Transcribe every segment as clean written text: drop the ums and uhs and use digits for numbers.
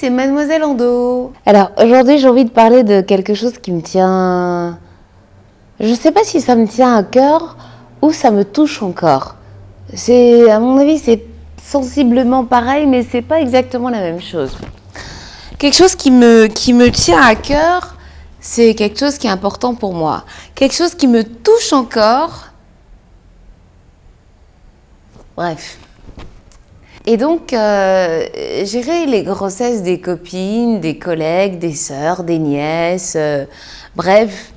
c'est Mademoiselle Ando. Alors aujourd'hui j'ai envie de parler de quelque chose qui me tient... Je sais pas si ça me tient à cœur ou ça me touche encore. À mon avis c'est sensiblement pareil mais c'est pas exactement la même chose. Quelque chose qui me tient à cœur, c'est quelque chose qui est important pour moi. Quelque chose qui me touche encore. Bref. Et donc, gérer les grossesses des copines, des collègues, des sœurs, des nièces, bref,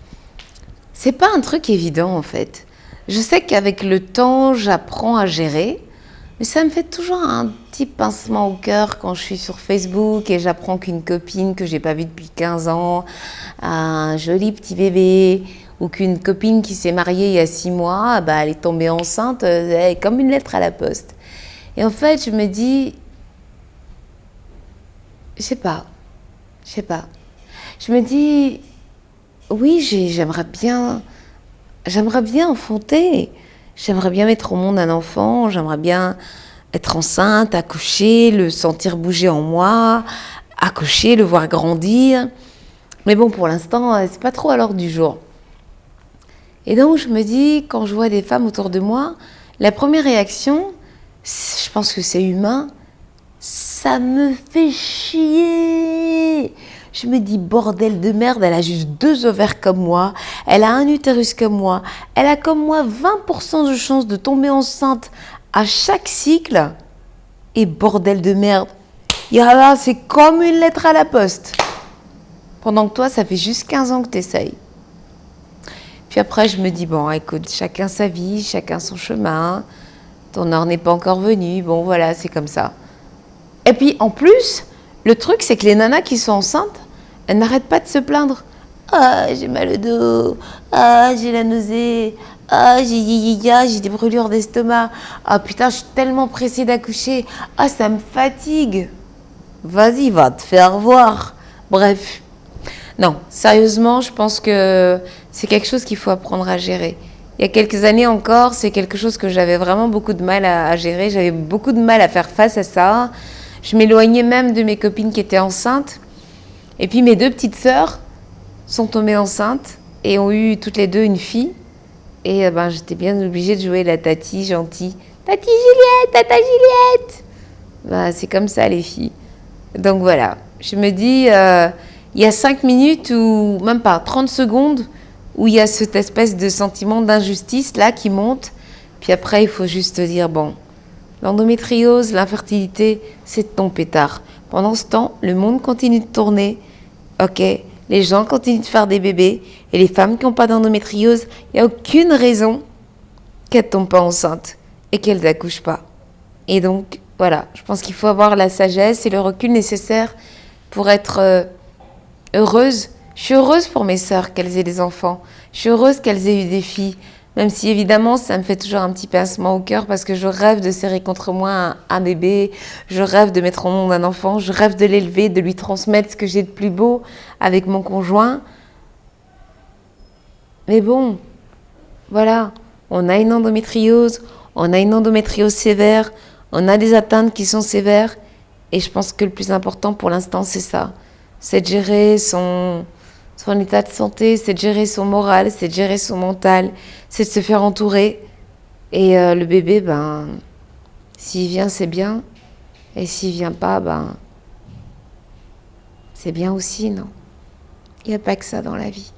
c'est pas un truc évident en fait. Je sais qu'avec le temps, j'apprends à gérer, mais ça me fait toujours un petit pincement au cœur quand je suis sur Facebook et j'apprends qu'une copine que j'ai pas vue depuis 15 ans a un joli petit bébé, ou qu'une copine qui s'est mariée il y a 6 mois, elle est tombée enceinte, comme une lettre à la poste. Et en fait, je me dis, je sais pas. Je me dis, oui, j'aimerais bien enfanter. J'aimerais bien mettre au monde un enfant. J'aimerais bien être enceinte, accoucher, le sentir bouger en moi, accoucher, le voir grandir. Mais bon, pour l'instant, c'est pas trop à l'ordre du jour. Et donc, je me dis, quand je vois des femmes autour de moi, la première réaction, je pense que c'est humain, ça me fait chier. Je me dis, bordel de merde, elle a juste 2 ovaires comme moi, elle a un utérus comme moi, elle a comme moi 20% de chance de tomber enceinte à chaque cycle. Et bordel de merde, là, c'est comme une lettre à la poste. Pendant que toi, ça fait juste 15 ans que t'essayes. Puis après, je me dis, bon, écoute, chacun sa vie, chacun son chemin. Ton heure n'est pas encore venue, bon voilà, c'est comme ça. Et puis en plus, le truc c'est que les nanas qui sont enceintes, elles n'arrêtent pas de se plaindre. Ah, j'ai mal au dos, ah, j'ai la nausée, ah, j'ai des brûlures d'estomac, ah putain, je suis tellement pressée d'accoucher, ah, ça me fatigue. Vas-y, va te faire voir. Bref. Non, sérieusement, je pense que c'est quelque chose qu'il faut apprendre à gérer. Il y a quelques années encore, c'est quelque chose que j'avais vraiment beaucoup de mal à gérer. J'avais beaucoup de mal à faire face à ça. Je m'éloignais même de mes copines qui étaient enceintes. Et puis mes 2 petites sœurs sont tombées enceintes et ont eu toutes les 2 une fille. Et j'étais bien obligée de jouer la tati gentille. Tati Juliette, tata Juliette. C'est comme ça les filles. Donc voilà, je me dis, il y a 5 minutes ou même pas 30 secondes où il y a cette espèce de sentiment d'injustice là qui monte. Puis après, il faut juste dire, bon, l'endométriose, l'infertilité, c'est ton pétard. Pendant ce temps, le monde continue de tourner. Ok, les gens continuent de faire des bébés. Et les femmes qui n'ont pas d'endométriose, il n'y a aucune raison qu'elles ne tombent pas enceintes et qu'elles n'accouchent pas. Et donc, voilà, je pense qu'il faut avoir la sagesse et le recul nécessaire pour être heureuse. Je suis heureuse pour mes sœurs qu'elles aient des enfants. Je suis heureuse qu'elles aient eu des filles. Même si évidemment, ça me fait toujours un petit pincement au cœur parce que je rêve de serrer contre moi un bébé. Je rêve de mettre au monde un enfant. Je rêve de l'élever, de lui transmettre ce que j'ai de plus beau avec mon conjoint. Mais bon, voilà, on a une endométriose sévère, on a des atteintes qui sont sévères. Et je pense que le plus important pour l'instant, c'est ça. C'est de gérer son état de santé, c'est de gérer son moral, c'est de gérer son mental, c'est de se faire entourer. Et le bébé, s'il vient, c'est bien. Et s'il vient pas, c'est bien aussi, non? Il n'y a pas que ça dans la vie.